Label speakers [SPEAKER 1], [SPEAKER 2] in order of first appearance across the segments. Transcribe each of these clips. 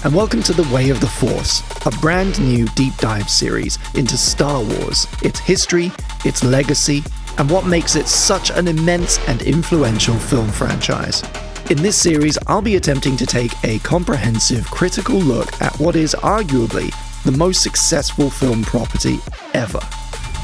[SPEAKER 1] and welcome to The Way of the Force, a brand new deep dive series into Star Wars, its history, its legacy, and what makes it such an immense and influential film franchise. In this series, I'll be attempting to take a comprehensive, critical look at what is arguably the most successful film property ever.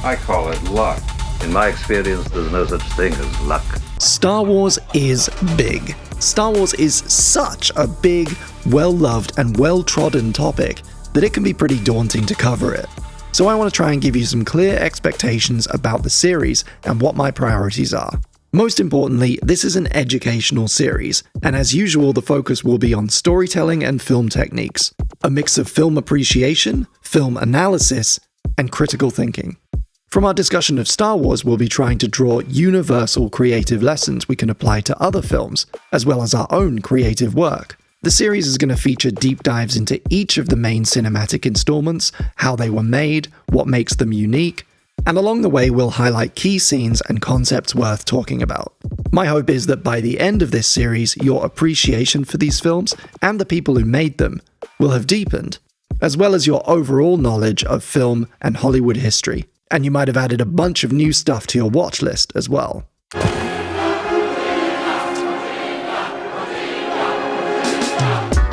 [SPEAKER 2] I call it luck. In my experience, there's no such thing as luck.
[SPEAKER 1] Star Wars is big. Star Wars is such a big, well-loved and well-trodden topic that it can be pretty daunting to cover it. So I want to try and give you some clear expectations about the series and what my priorities are. Most importantly, this is an educational series, and as usual, the focus will be on storytelling and film techniques, a mix of film appreciation, film analysis, and critical thinking. From our discussion of Star Wars, we'll be trying to draw universal creative lessons we can apply to other films, as well as our own creative work. The series is going to feature deep dives into each of the main cinematic installments, how they were made, what makes them unique, and along the way we'll highlight key scenes and concepts worth talking about. My hope is that by the end of this series, your appreciation for these films and the people who made them will have deepened, as well as your overall knowledge of film and Hollywood history. And you might have added a bunch of new stuff to your watch list as well.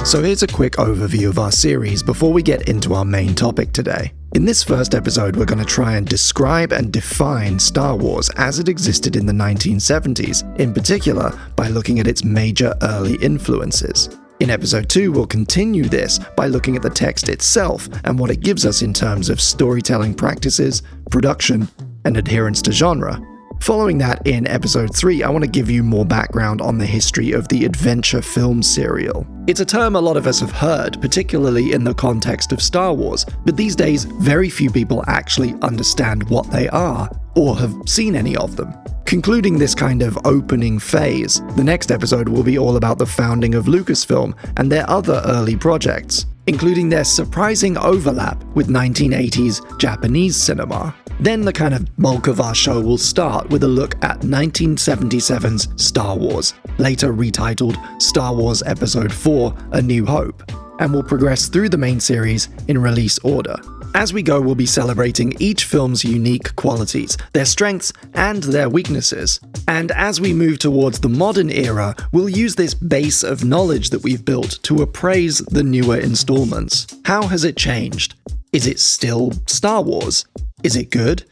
[SPEAKER 1] So here's a quick overview of our series before we get into our main topic today. In this first episode, we're going to try and describe and define Star Wars as it existed in the 1970s, in particular by looking at its major early influences. In episode 2, we'll continue this by looking at the text itself and what it gives us in terms of storytelling practices, production, and adherence to genre. Following that, in episode 3, I want to give you more background on the history of the adventure film serial. It's a term a lot of us have heard, particularly in the context of Star Wars, but these days, very few people actually understand what they are, or have seen any of them. Concluding this kind of opening phase, the next episode will be all about the founding of Lucasfilm and their other early projects, including their surprising overlap with 1980s Japanese cinema. Then the kind of bulk of our show will start with a look at 1977's Star Wars, later retitled Star Wars Episode 4: A New Hope, and we'll progress through the main series in release order. As we go, we'll be celebrating each film's unique qualities, their strengths and their weaknesses. And as we move towards the modern era, we'll use this base of knowledge that we've built to appraise the newer installments. How has it changed? Is it still Star Wars? Is it good?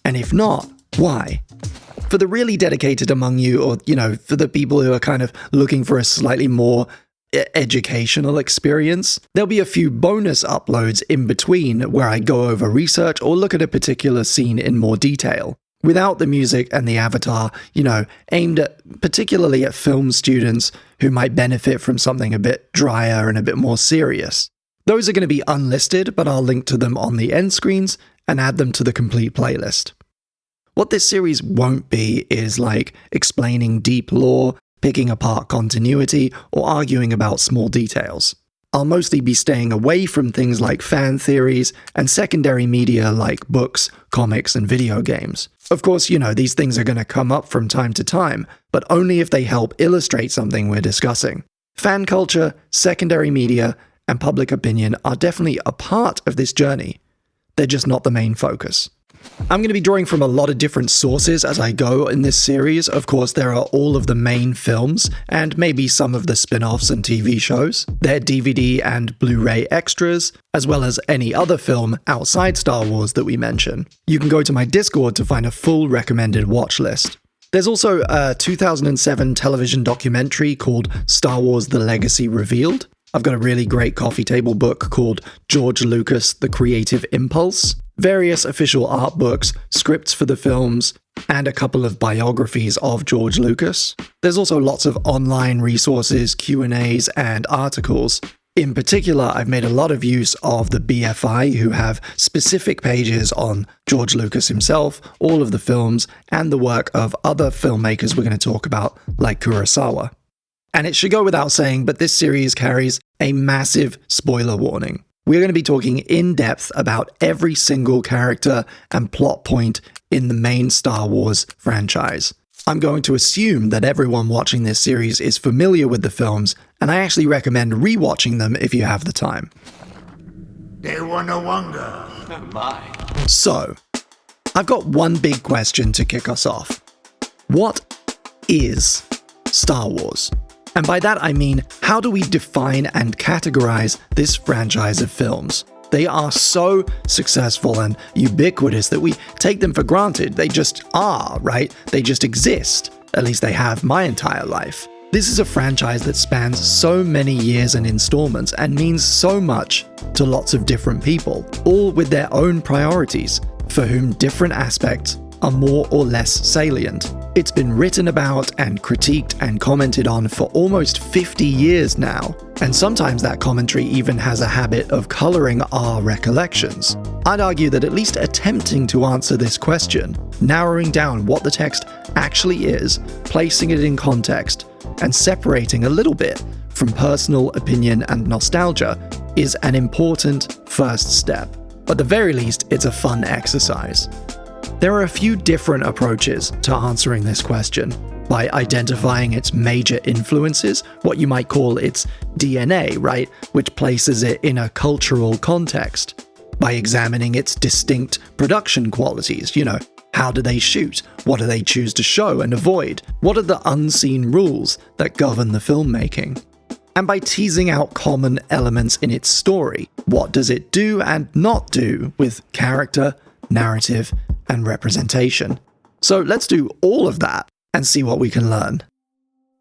[SPEAKER 1] And if not, why? For the really dedicated among you, or, for the people who are kind of looking for a slightly more educational experience, there'll be a few bonus uploads in between where I go over research or look at a particular scene in more detail, without the music and the avatar, aimed particularly at film students who might benefit from something a bit drier and a bit more serious. Those are going to be unlisted, but I'll link to them on the end screens and add them to the complete playlist. What this series won't be is like explaining deep lore, picking apart continuity, or arguing about small details. I'll mostly be staying away from things like fan theories and secondary media like books, comics, and video games. Of course, these things are going to come up from time to time, but only if they help illustrate something we're discussing. Fan culture, secondary media, and public opinion are definitely a part of this journey. They're just not the main focus. I'm going to be drawing from a lot of different sources as I go in this series. Of course, there are all of the main films, and maybe some of the spin-offs and TV shows, their DVD and Blu-ray extras, as well as any other film outside Star Wars that we mention. You can go to my Discord to find a full recommended watch list. There's also a 2007 television documentary called Star Wars: The Legacy Revealed. I've got a really great coffee table book called George Lucas: The Creative Impulse, various official art books, scripts for the films, and a couple of biographies of George Lucas. There's also lots of online resources, Q&As, and articles. In particular, I've made a lot of use of the BFI, who have specific pages on George Lucas himself, all of the films, and the work of other filmmakers we're going to talk about, like Kurosawa. And it should go without saying, but this series carries a massive spoiler warning. We're going to be talking in depth about every single character and plot point in the main Star Wars franchise. I'm going to assume that everyone watching this series is familiar with the films, and I actually recommend rewatching them if you have the time. So, I've got one big question to kick us off. What is Star Wars? And by that I mean, how do we define and categorize this franchise of films? They are so successful and ubiquitous that we take them for granted. They just are, right? They just exist. At least they have my entire life. This is a franchise that spans so many years and installments and means so much to lots of different people, all with their own priorities, for whom different aspects are more or less salient. It's been written about and critiqued and commented on for almost 50 years now, and sometimes that commentary even has a habit of coloring our recollections. I'd argue that at least attempting to answer this question, narrowing down what the text actually is, placing it in context, and separating a little bit from personal opinion and nostalgia is an important first step. At the very least, it's a fun exercise. There are a few different approaches to answering this question. By identifying its major influences, what you might call its DNA, right, which places it in a cultural context. By examining its distinct production qualities, how do they shoot? What do they choose to show and avoid? What are the unseen rules that govern the filmmaking? And by teasing out common elements in its story. What does it do and not do with character, narrative, and representation? So let's do all of that and see what we can learn.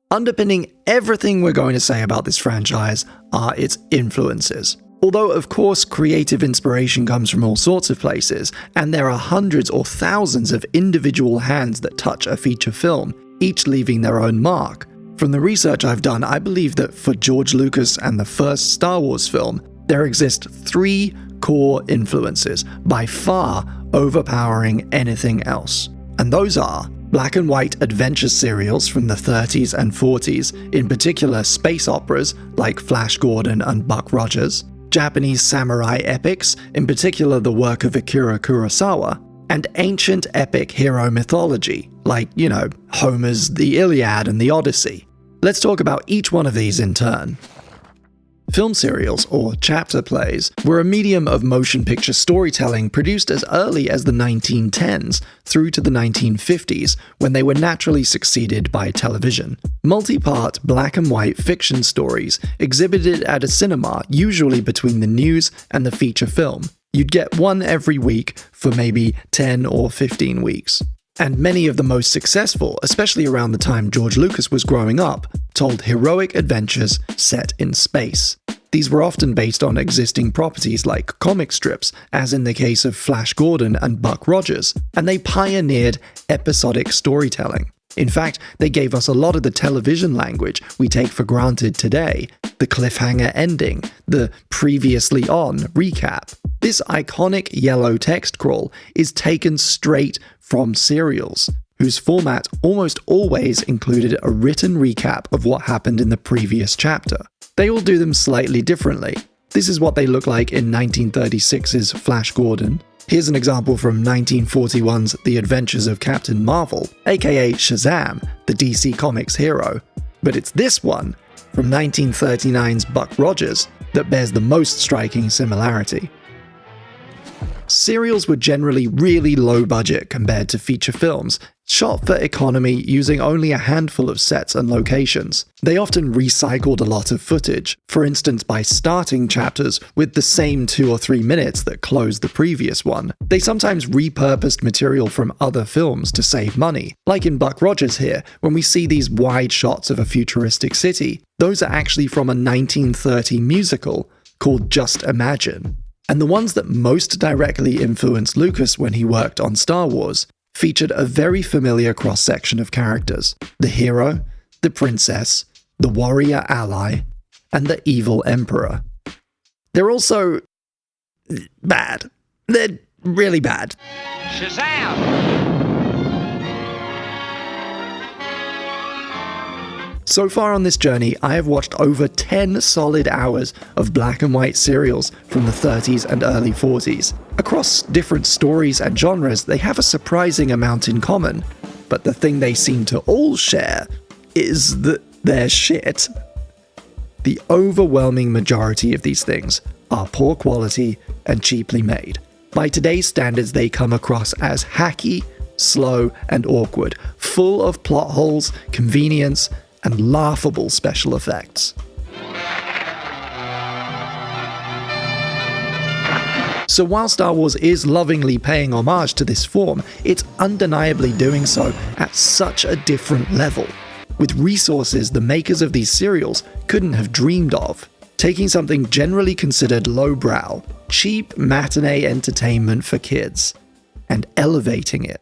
[SPEAKER 1] Underpinning everything we're going to say about this franchise are its influences. Although, of course, creative inspiration comes from all sorts of places, and there are hundreds or thousands of individual hands that touch a feature film, each leaving their own mark. From the research I've done, I believe that for George Lucas and the first Star Wars film, there exist 3 core influences, by far overpowering anything else. And those are black and white adventure serials from the 30s and 40s, in particular space operas like Flash Gordon and Buck Rogers, Japanese samurai epics, in particular the work of Akira Kurosawa, and ancient epic hero mythology, like, Homer's The Iliad and the Odyssey. Let's talk about each one of these in turn. Film serials, or chapter plays, were a medium of motion picture storytelling produced as early as the 1910s through to the 1950s, when they were naturally succeeded by television. Multi-part black and white fiction stories exhibited at a cinema, usually between the news and the feature film. You'd get one every week for maybe 10 or 15 weeks. And many of the most successful, especially around the time George Lucas was growing up, told heroic adventures set in space. These were often based on existing properties like comic strips, as in the case of Flash Gordon and Buck Rogers, and they pioneered episodic storytelling. In fact, they gave us a lot of the television language we take for granted today, the cliffhanger ending, the previously on recap. This iconic yellow text crawl is taken straight from serials, whose format almost always included a written recap of what happened in the previous chapter. They all do them slightly differently. This is what they look like in 1936's Flash Gordon. Here's an example from 1941's The Adventures of Captain Marvel, aka Shazam, the DC Comics hero. But it's this one, from 1939's Buck Rogers, that bears the most striking similarity. Serials were generally really low budget compared to feature films, shot for economy using only a handful of sets and locations. They often recycled a lot of footage, for instance by starting chapters with the same 2 or 3 minutes that closed the previous one. They sometimes repurposed material from other films to save money, like in Buck Rogers here, when we see these wide shots of a futuristic city. Those are actually from a 1930 musical called Just Imagine. And the ones that most directly influenced Lucas when he worked on Star Wars featured a very familiar cross-section of characters: the hero, the princess, the warrior ally, and the evil emperor. They're also bad. They're really bad. Shazam! So far on this journey, I have watched over 10 solid hours of black and white serials from the 30s and early 40s. Across different stories and genres, they have a surprising amount in common. but the thing they seem to all share is that they're shit. The overwhelming majority of these things are poor quality and cheaply made. By today's standards, they come across as hacky, slow, and awkward, full of plot holes, convenience, and laughable special effects. So while Star Wars is lovingly paying homage to this form, it's undeniably doing so at such a different level, with resources the makers of these serials couldn't have dreamed of, taking something generally considered lowbrow, cheap matinee entertainment for kids, and elevating it.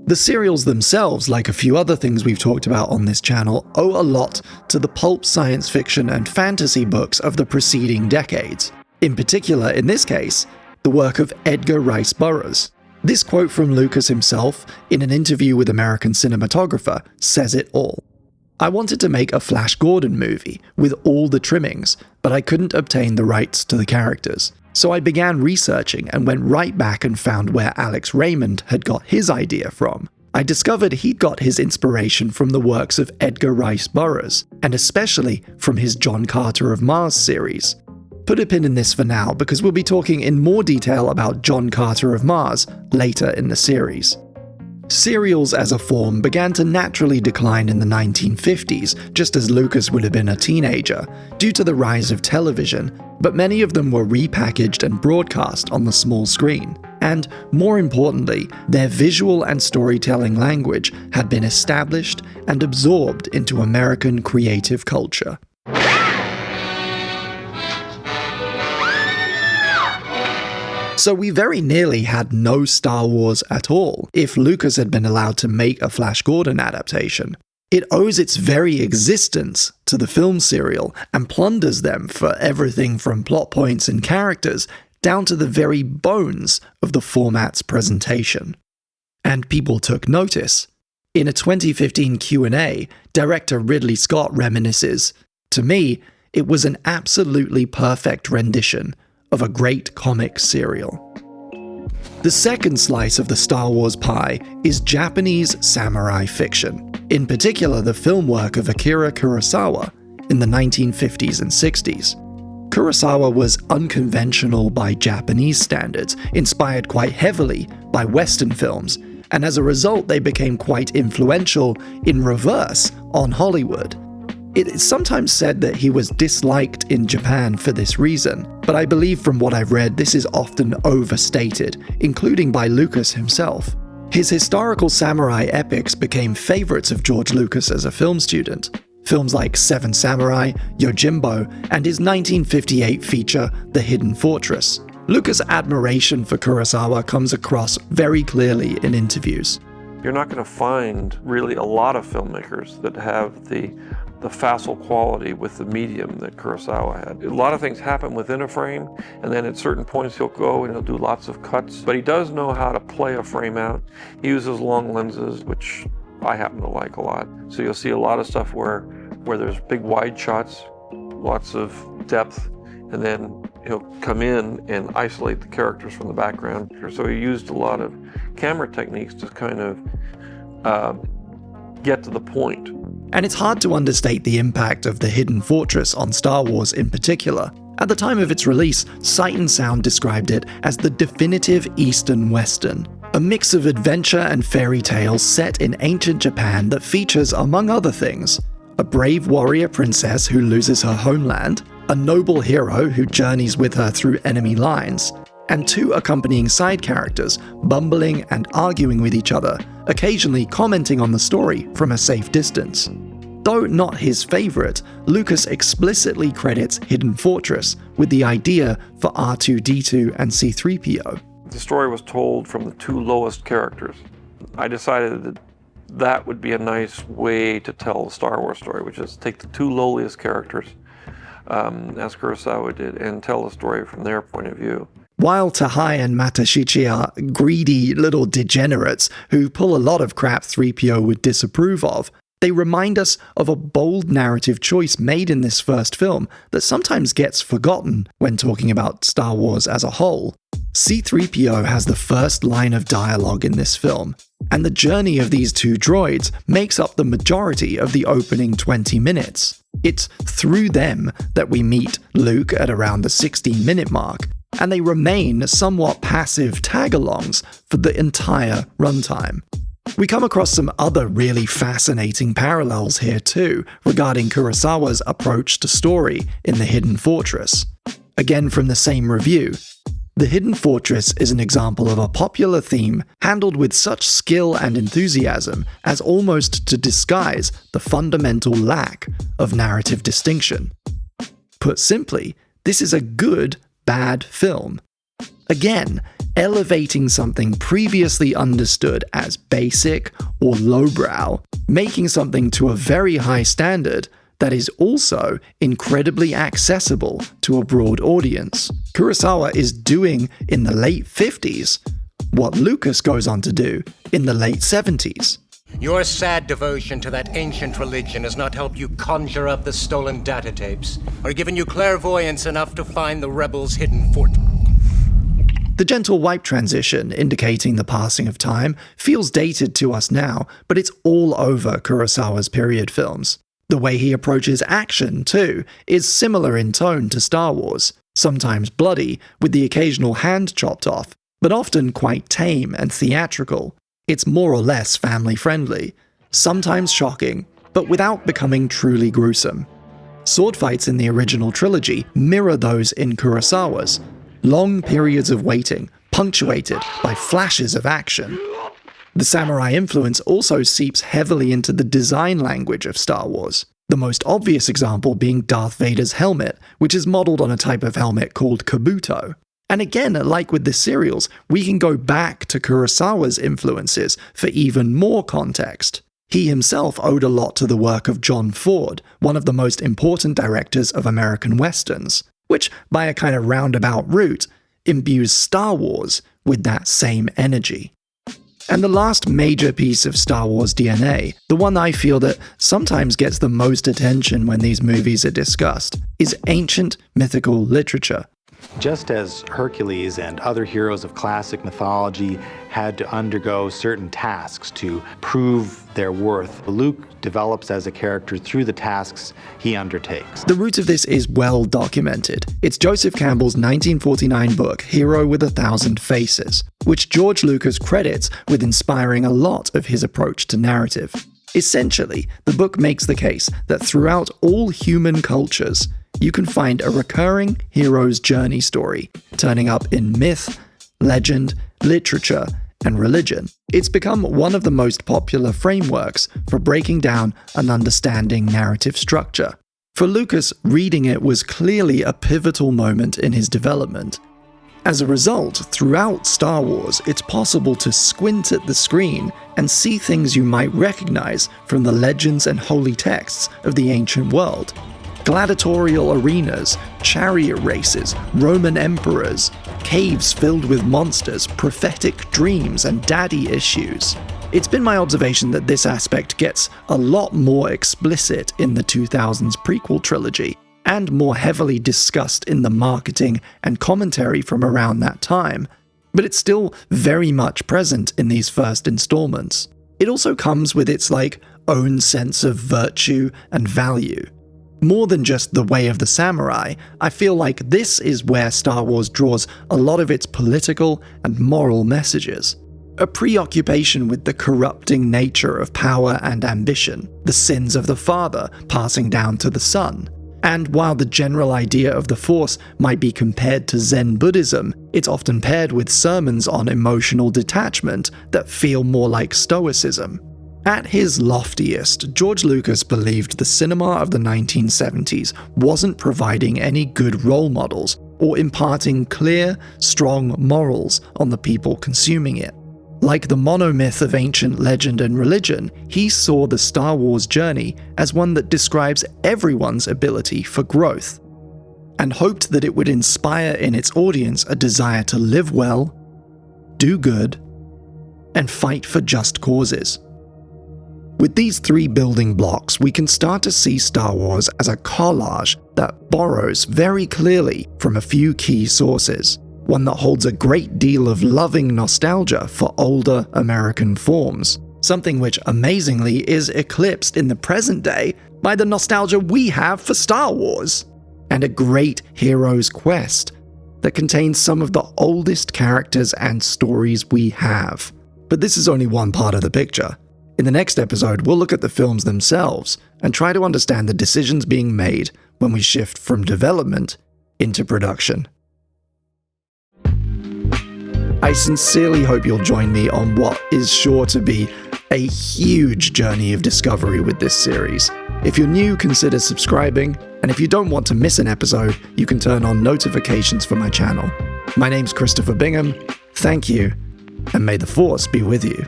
[SPEAKER 1] The serials themselves, like a few other things we've talked about on this channel, owe a lot to the pulp science fiction and fantasy books of the preceding decades. In particular, in this case, the work of Edgar Rice Burroughs. This quote from Lucas himself, in an interview with American Cinematographer, says it all. "I wanted to make a Flash Gordon movie with all the trimmings, but I couldn't obtain the rights to the characters. So I began researching and went right back and found where Alex Raymond had got his idea from. I discovered he'd got his inspiration from the works of Edgar Rice Burroughs, and especially from his John Carter of Mars series." Put a pin in this for now, because we'll be talking in more detail about John Carter of Mars later in the series. Serials as a form began to naturally decline in the 1950s, just as Lucas would have been a teenager, due to the rise of television, but many of them were repackaged and broadcast on the small screen. And, more importantly, their visual and storytelling language had been established and absorbed into American creative culture. So we very nearly had no Star Wars at all if Lucas had been allowed to make a Flash Gordon adaptation. It owes its very existence to the film serial and plunders them for everything from plot points and characters down to the very bones of the format's presentation. And people took notice. In a 2015 Q&A, director Ridley Scott reminisces, "To me, it was an absolutely perfect rendition of a great comic serial." The second slice of the Star Wars pie is Japanese samurai fiction, in particular the film work of Akira Kurosawa in the 1950s and 60s. Kurosawa was unconventional by Japanese standards, inspired quite heavily by Western films, and as a result they became quite influential in reverse on Hollywood. It is sometimes said that he was disliked in Japan for this reason, but I believe from what I've read this is often overstated, including by Lucas himself. His historical samurai epics became favorites of George Lucas as a film student. Films like Seven Samurai, Yojimbo, and his 1958 feature, The Hidden Fortress. Lucas' admiration for Kurosawa comes across very clearly in interviews.
[SPEAKER 3] You're not going to find really a lot of filmmakers that have the facile quality with the medium that Kurosawa had. A lot of things happen within a frame, and then at certain points he'll go and he'll do lots of cuts, but he does know how to play a frame out. He uses long lenses, which I happen to like a lot. So you'll see a lot of stuff where there's big wide shots, lots of depth, and then he'll come in and isolate the characters from the background. So he used a lot of camera techniques to kind of get to the point.
[SPEAKER 1] And it's hard to understate the impact of The Hidden Fortress on Star Wars in particular. At the time of its release, Sight and Sound described it as the definitive Eastern Western, a mix of adventure and fairy tales set in ancient Japan that features, among other things, a brave warrior princess who loses her homeland, a noble hero who journeys with her through enemy lines, and two accompanying side characters bumbling and arguing with each other, occasionally commenting on the story from a safe distance. Though not his favorite, Lucas explicitly credits Hidden Fortress with the idea for R2-D2 and C-3PO.
[SPEAKER 3] The story was told from the two lowest characters. I decided that would be a nice way to tell the Star Wars story, which is take the two lowliest characters, as Kurosawa did, and tell the story from their point of view.
[SPEAKER 1] While Tahai and Matashichi are greedy little degenerates who pull a lot of crap 3PO would disapprove of, they remind us of a bold narrative choice made in this first film that sometimes gets forgotten when talking about Star Wars as a whole. C-3PO has the first line of dialogue in this film, And the journey of these two droids makes up the majority of the opening 20 minutes. It's through them that we meet Luke at around the 16-minute mark, and they remain somewhat passive tag-alongs for the entire runtime. We come across some other really fascinating parallels here too, regarding Kurosawa's approach to story in The Hidden Fortress. Again from the same review, The Hidden Fortress is an example of a popular theme handled with such skill and enthusiasm as almost to disguise the fundamental lack of narrative distinction. Put simply, this is a good, bad film. Again, elevating something previously understood as basic or lowbrow, making something to a very high standard that is also incredibly accessible to a broad audience. Kurosawa is doing in the late 50s what Lucas goes on to do in the late 70s.
[SPEAKER 4] Your sad devotion to that ancient religion has not helped you conjure up the stolen data tapes, or given you clairvoyance enough to find the rebels' hidden fortress.
[SPEAKER 1] The gentle wipe transition, indicating the passing of time, feels dated to us now, but it's all over Kurosawa's period films. The way he approaches action, too, is similar in tone to Star Wars, sometimes bloody, with the occasional hand chopped off, but often quite tame and theatrical. It's more or less family-friendly, sometimes shocking, but without becoming truly gruesome. Sword fights in the original trilogy mirror those in Kurosawa's, long periods of waiting, punctuated by flashes of action. The samurai influence also seeps heavily into the design language of Star Wars, the most obvious example being Darth Vader's helmet, which is modeled on a type of helmet called kabuto. And again, like with the serials, we can go back to Kurosawa's influences for even more context. He himself owed a lot to the work of John Ford, one of the most important directors of American westerns, which, by a kind of roundabout route, imbues Star Wars with that same energy. And the last major piece of Star Wars DNA, the one I feel that sometimes gets the most attention when these movies are discussed, is ancient mythical literature.
[SPEAKER 5] Just as Hercules and other heroes of classic mythology had to undergo certain tasks to prove their worth, Luke develops as a character through the tasks he undertakes.
[SPEAKER 1] The root of this is well documented. It's Joseph Campbell's 1949 book, Hero with a Thousand Faces, which George Lucas credits with inspiring a lot of his approach to narrative. Essentially, the book makes the case that throughout all human cultures, you can find a recurring hero's journey story, turning up in myth, legend, literature, and religion. It's become one of the most popular frameworks for breaking down and understanding narrative structure. For Lucas, reading it was clearly a pivotal moment in his development. As a result, throughout Star Wars, it's possible to squint at the screen and see things you might recognize from the legends and holy texts of the ancient world. Gladiatorial arenas, chariot races, Roman emperors, caves filled with monsters, prophetic dreams, and daddy issues. It's been my observation that this aspect gets a lot more explicit in the 2000s prequel trilogy, and more heavily discussed in the marketing and commentary from around that time, but it's still very much present in these first installments. It also comes with its own sense of virtue and value. More than just the way of the samurai, I feel like this is where Star Wars draws a lot of its political and moral messages. A preoccupation with the corrupting nature of power and ambition, the sins of the father passing down to the son. And while the general idea of the Force might be compared to Zen Buddhism, it's often paired with sermons on emotional detachment that feel more like Stoicism. At his loftiest, George Lucas believed the cinema of the 1970s wasn't providing any good role models or imparting clear, strong morals on the people consuming it. Like the monomyth of ancient legend and religion, he saw the Star Wars journey as one that describes everyone's ability for growth, and hoped that it would inspire in its audience a desire to live well, do good, and fight for just causes. With these three building blocks, we can start to see Star Wars as a collage that borrows very clearly from a few key sources. one that holds a great deal of loving nostalgia for older American forms, something which amazingly is eclipsed in the present day by the nostalgia we have for Star Wars, and a great hero's quest that contains some of the oldest characters and stories we have. But this is only one part of the picture. In the next episode, we'll look at the films themselves and try to understand the decisions being made when we shift from development into production. I sincerely hope you'll join me on what is sure to be a huge journey of discovery with this series. If you're new, consider subscribing, and if you don't want to miss an episode, you can turn on notifications for my channel. My name's Christopher Bingham, thank you, and may the Force be with you.